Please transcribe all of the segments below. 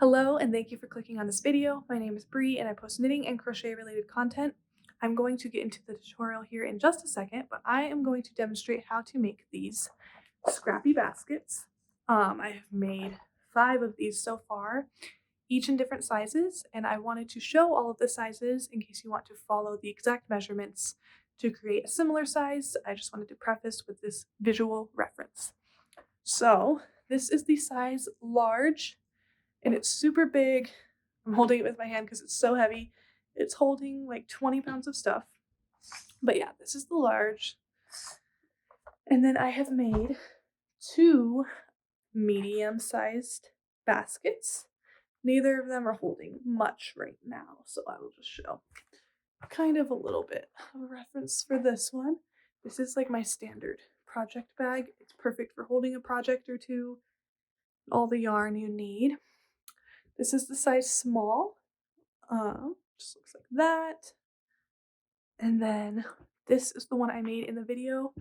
Hello and thank you for clicking on this video. My name is Bree and I post knitting and crochet related content. I'm going to get into the tutorial here in just a second, but I am going to demonstrate how to make these scrappy baskets. I have made 5 of these so far, each in different sizes, and I wanted to show all of the sizes in case you want to follow the exact measurements to create a similar size. I just wanted to preface with this visual reference. So this is the size large and it's super big. I'm holding it with my hand because it's so heavy. It's holding like 20 pounds of stuff. But yeah, this is the large. And then I have made 2 medium-sized baskets. Neither of them are holding much right now, so I will just show kind of a little bit of a reference for this one. This is like my standard project bag. It's perfect for holding a project or two, all the yarn you need. This is the size small. Just looks like that. And then this is the one I made in the video,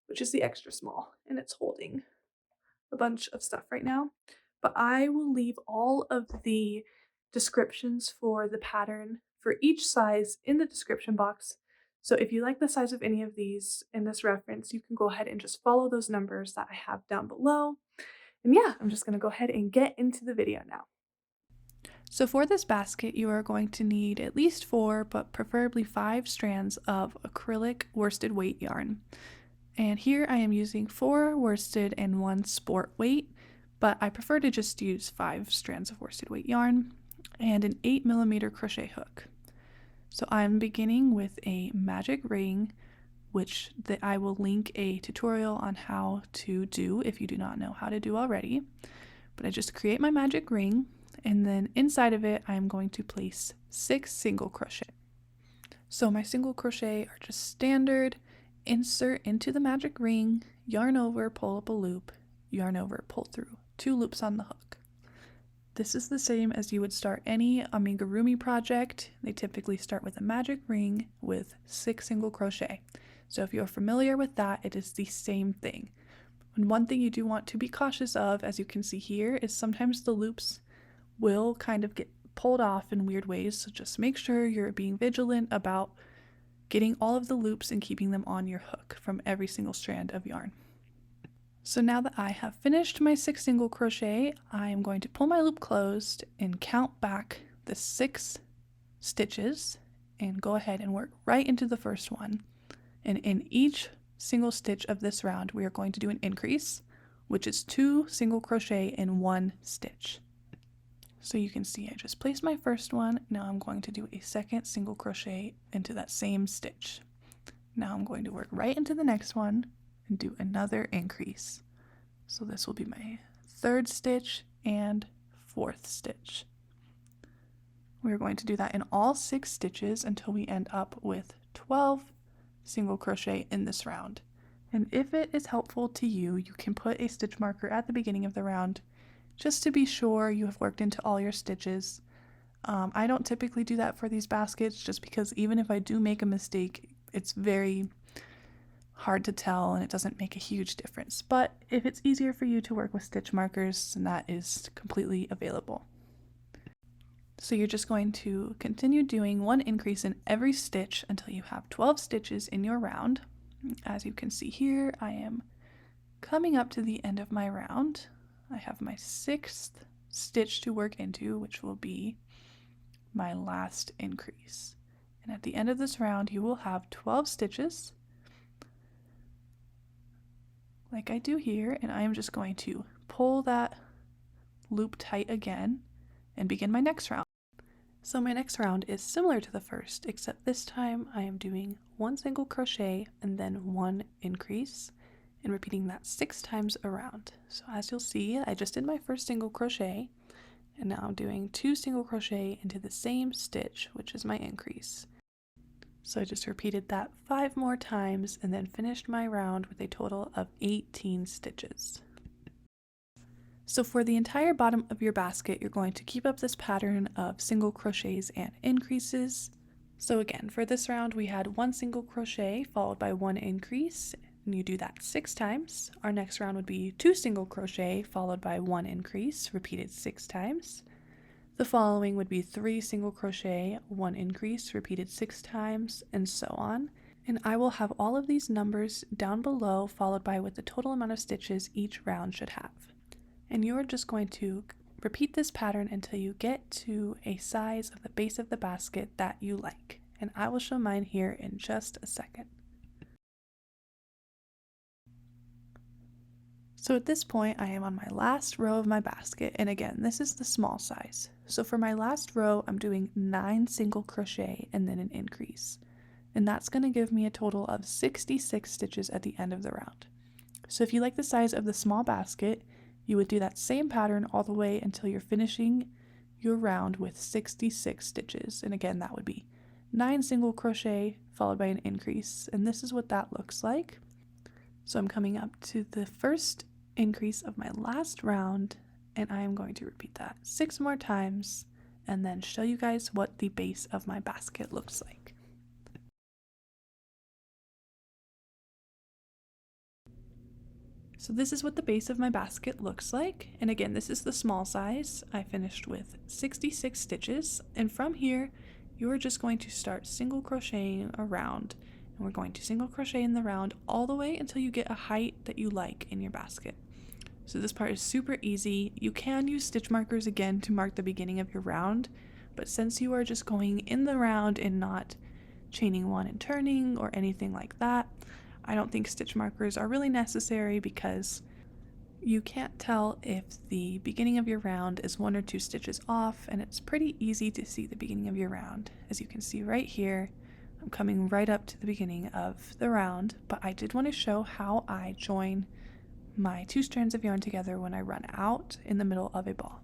which is the extra small, and it's holding a bunch of stuff right now. But I will leave all of the descriptions for the pattern for each size in the description box. So if you like the size of any of these in this reference, you can go ahead and just follow those numbers that I have down below. And yeah, I'm just going to go ahead and get into the video now. So for this basket, you are going to need at least 4, but preferably 5 strands of acrylic worsted weight yarn. And here I am using 4 worsted and 1 sport weight, but I prefer to just use 5 strands of worsted weight yarn and an 8mm crochet hook. So I'm beginning with a magic ring, which I will link a tutorial on how to do if you do not know how to do already. But I just create my magic ring, and then inside of it I'm going to place 6 single crochet. So my single crochet are just standard: insert into the magic ring, yarn over, pull up a loop, yarn over, pull through, 2 loops on the hook. This is the same as you would start any amigurumi project. They typically start with a magic ring with 6 single crochet. So if you're familiar with that, it is the same thing. And one thing you do want to be cautious of, as you can see here, is sometimes the loops will kind of get pulled off in weird ways, so just make sure you're being vigilant about getting all of the loops and keeping them on your hook from every single strand of yarn. So now that I have finished my 6 single crochet, I am going to pull my loop closed and count back the 6 stitches and go ahead and work right into the first one. And in each single stitch of this round, we are going to do an increase, which is 2 single crochet in 1 stitch. So you can see I just placed my first one. Now I'm going to do a second single crochet into that same stitch. Now I'm going to work right into the next one and do another increase. So this will be my 3rd stitch and 4th stitch. We're going to do that in all 6 stitches until we end up with 12 single crochet in this round. And if it is helpful to you, you can put a stitch marker at the beginning of the round just to be sure you have worked into all your stitches. I don't typically do that for these baskets just because even if I do make a mistake, it's very hard to tell and it doesn't make a huge difference. But if it's easier for you to work with stitch markers, then that is completely available. So you're just going to continue doing 1 increase in every stitch until you have 12 stitches in your round. As you can see here, I am coming up to the end of my round. I have my 6th stitch to work into, which will be my last increase. And at the end of this round, you will have 12 stitches, like I do here, and I am just going to pull that loop tight again and begin my next round. So my next round is similar to the first, except this time I am doing 1 single crochet and then 1 increase, and repeating that 6 times around. So as you'll see, I just did my first single crochet, and now I'm doing 2 single crochet into the same stitch, which is my increase. So I just repeated that 5 more times and then finished my round with a total of 18 stitches. So for the entire bottom of your basket, you're going to keep up this pattern of single crochets and increases. So again, for this round, we had 1 single crochet followed by 1 increase, and you do that 6 times. Our next round would be 2 single crochet followed by 1 increase, repeated 6 times. The following would be 3 single crochet, 1 increase, repeated 6 times, and so on. And I will have all of these numbers down below, followed by what the total amount of stitches each round should have. And you are just going to repeat this pattern until you get to a size of the base of the basket that you like. And I will show mine here in just a second. So at this point, I am on my last row of my basket, and again, this is the small size. So for my last row, I'm doing 9 single crochet and then an increase. And that's going to give me a total of 66 stitches at the end of the round. So if you like the size of the small basket, you would do that same pattern all the way until you're finishing your round with 66 stitches. And again, that would be 9 single crochet followed by an increase. And this is what that looks like. So I'm coming up to the first increase of my last round, and I am going to repeat that 6 more times and then show you guys what the base of my basket looks like. So this is what the base of my basket looks like, and again, this is the small size. I finished with 66 stitches, and from here you are just going to start single crocheting around, and we're going to single crochet in the round all the way until you get a height that you like in your basket. So this part is super easy. You can use stitch markers again to mark the beginning of your round, but since you are just going in the round and not chaining one and turning or anything like that, I don't think stitch markers are really necessary because you can't tell if the beginning of your round is 1 or 2 stitches off, and it's pretty easy to see the beginning of your round. As you can see right here, I'm coming right up to the beginning of the round, but I did want to show how I join my 2 strands of yarn together when I run out in the middle of a ball.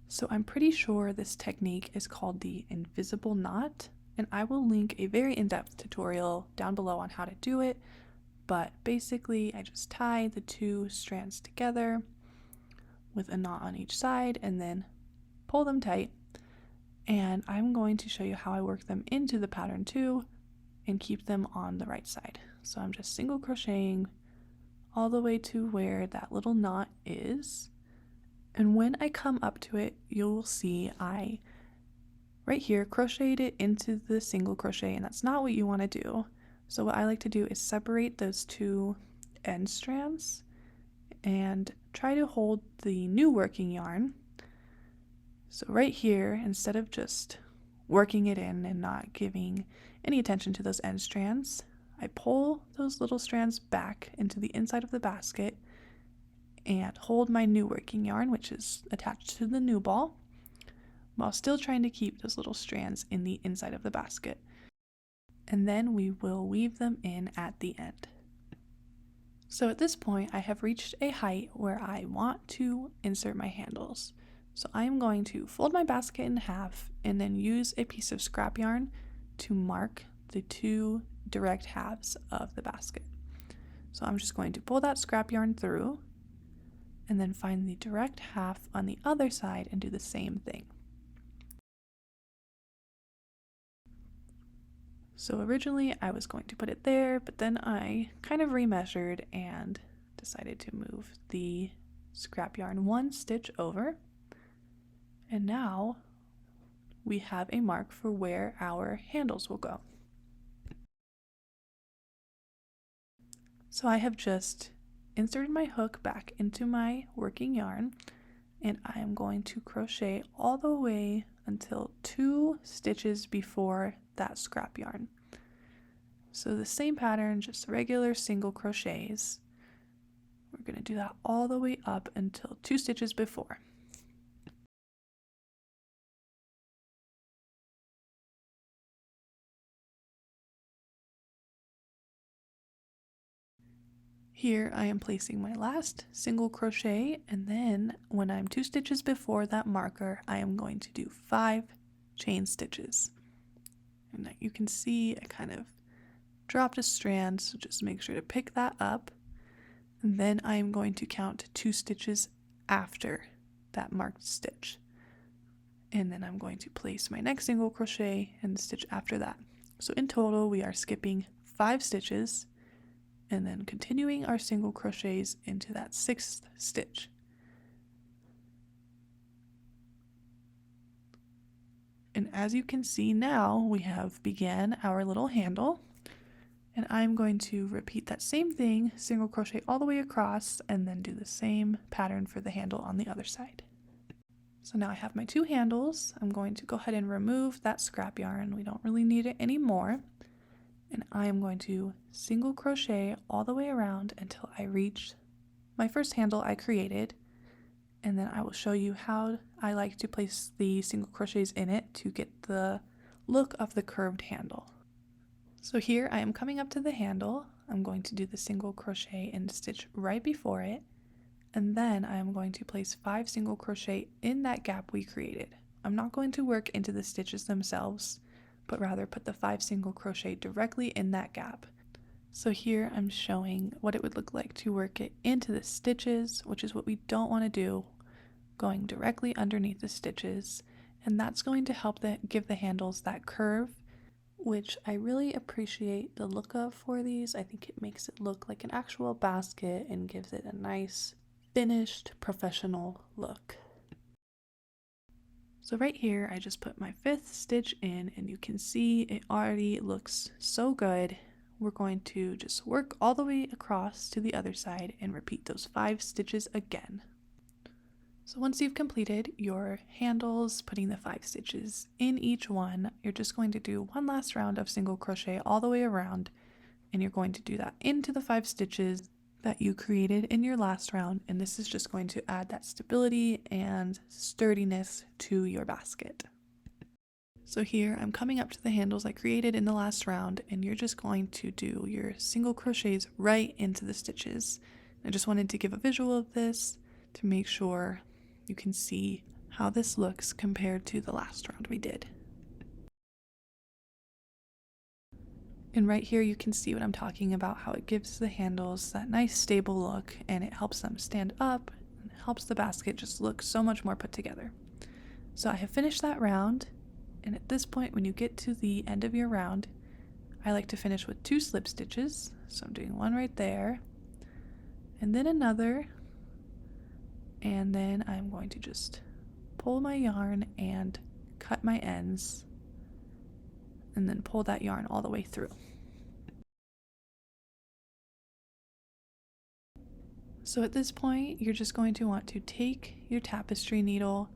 So I'm pretty sure this technique is called the invisible knot, and I will link a very in-depth tutorial down below on how to do it, but basically I just tie the 2 strands together with a knot on each side and then pull them tight, and I'm going to show you how I work them into the pattern too and keep them on the right side. So I'm just single crocheting all the way to where that little knot is, and when I come up to it, you'll see I right here crocheted it into the single crochet, and that's not what you want to do. So what I like to do is separate those 2 end strands and try to hold the new working yarn. So right here, instead of just working it in and not giving any attention to those end strands, I pull those little strands back into the inside of the basket and hold my new working yarn, which is attached to the new ball, while still trying to keep those little strands in the inside of the basket. And then we will weave them in at the end. So at this point, I have reached a height where I want to insert my handles. So I am going to fold my basket in half and then use a piece of scrap yarn to mark the 2 direct halves of the basket. So I'm just going to pull that scrap yarn through and then find the direct half on the other side and do the same thing. So originally I was going to put it there, but then I kind of remeasured and decided to move the scrap yarn 1 stitch over. And now we have a mark for where our handles will go. So I have just inserted my hook back into my working yarn, and I am going to crochet all the way until 2 stitches before that scrap yarn. So the same pattern, just regular single crochets. We're going to do that all the way up until 2 stitches before. Here I am placing my last single crochet, and then when I'm 2 stitches before that marker, I am going to do 5 chain stitches. And you can see I kind of dropped a strand, so just make sure to pick that up. And then I am going to count 2 stitches after that marked stitch. And then I'm going to place my next single crochet and the stitch after that. So in total, we are skipping 5 stitches and then continuing our single crochets into that 6th stitch. And as you can see now, we have began our little handle. And I'm going to repeat that same thing, single crochet all the way across, and then do the same pattern for the handle on the other side. So now I have my two handles. I'm going to go ahead and remove that scrap yarn. We don't really need it anymore. And I am going to single crochet all the way around until I reach my first handle I created. And then I will show you how I like to place the single crochets in it to get the look of the curved handle. So here I am coming up to the handle. I'm going to do the single crochet and stitch right before it, and then I am going to place 5 single crochet in that gap we created. I'm not going to work into the stitches themselves, but rather put the 5 single crochet directly in that gap. So here I'm showing what it would look like to work it into the stitches, which is what we don't want to do, going directly underneath the stitches, and that's going to help give the handles that curve, which I really appreciate the look of for these. I think it makes it look like an actual basket and gives it a nice, finished, professional look. So right here, I just put my 5th stitch in, and you can see it already looks so good. We're going to just work all the way across to the other side and repeat those 5 stitches again. So once you've completed your handles, putting the 5 stitches in each one, you're just going to do one last round of single crochet all the way around, and you're going to do that into the 5 stitches that you created in your last round, and this is just going to add that stability and sturdiness to your basket. So here I'm coming up to the handles I created in the last round, and you're just going to do your single crochets right into the stitches. I just wanted to give a visual of this to make sure you can see how this looks compared to the last round we did. And right here you can see what I'm talking about, how it gives the handles that nice stable look, and it helps them stand up and helps the basket just look so much more put together. So I have finished that round, and at this point when you get to the end of your round, I like to finish with 2 slip stitches. So I'm doing one right there, and then another, and then I'm going to just pull my yarn and cut my ends, and then pull that yarn all the way through. So at this point, you're just going to want to take your tapestry needle.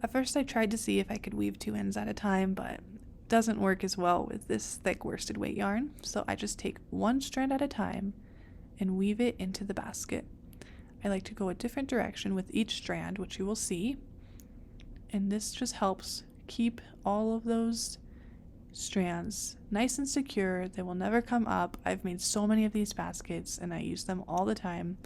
At first I tried to see if I could weave 2 ends at a time, but it doesn't work as well with this thick worsted weight yarn. So I just take 1 strand at a time and weave it into the basket. I like to go a different direction with each strand, which you will see. And this just helps keep all of those strands nice and secure. They will never come up. I've made so many of these baskets and I use them all the time,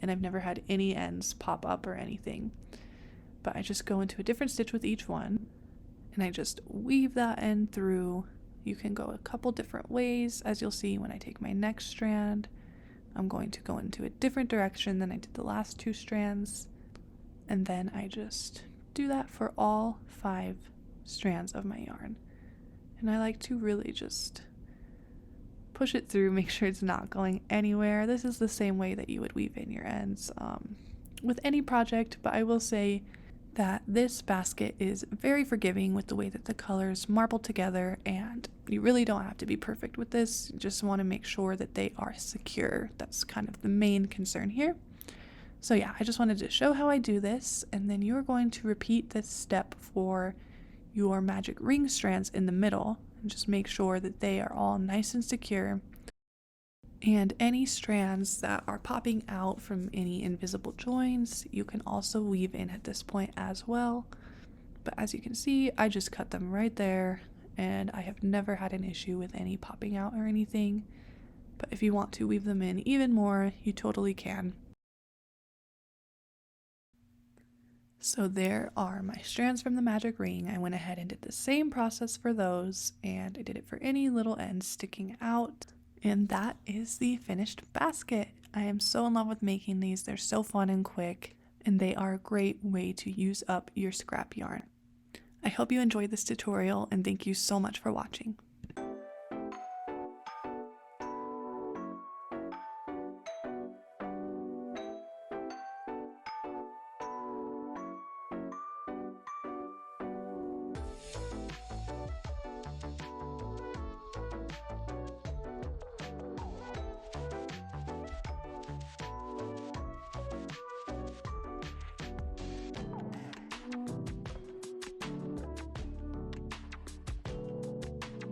and I've never had any ends pop up or anything. But I just go into a different stitch with each one, and I just weave that end through. You can go a couple different ways, as you'll see when I take my next strand. I'm going to go into a different direction than I did the last 2 strands, and then I just do that for all 5 strands of my yarn. And I like to really just push it through, make sure it's not going anywhere. This is the same way that you would weave in your ends with any project, but I will say that this basket is very forgiving with the way that the colors marble together, and you really don't have to be perfect with this. You just want to make sure that they are secure. That's kind of the main concern here. So yeah, I just wanted to show how I do this, and then you're going to repeat this step for your magic ring strands in the middle, and just make sure that they are all nice and secure. And any strands that are popping out from any invisible joins, you can also weave in at this point as well. But as you can see, I just cut them right there, and I have never had an issue with any popping out or anything. But if you want to weave them in even more, you totally can. So there are my strands from the magic ring. I went ahead and did the same process for those, and I did it for any little ends sticking out. And that is the finished basket. I am so in love with making these. They're so fun and quick, and they are a great way to use up your scrap yarn. I hope you enjoyed this tutorial, and thank you so much for watching.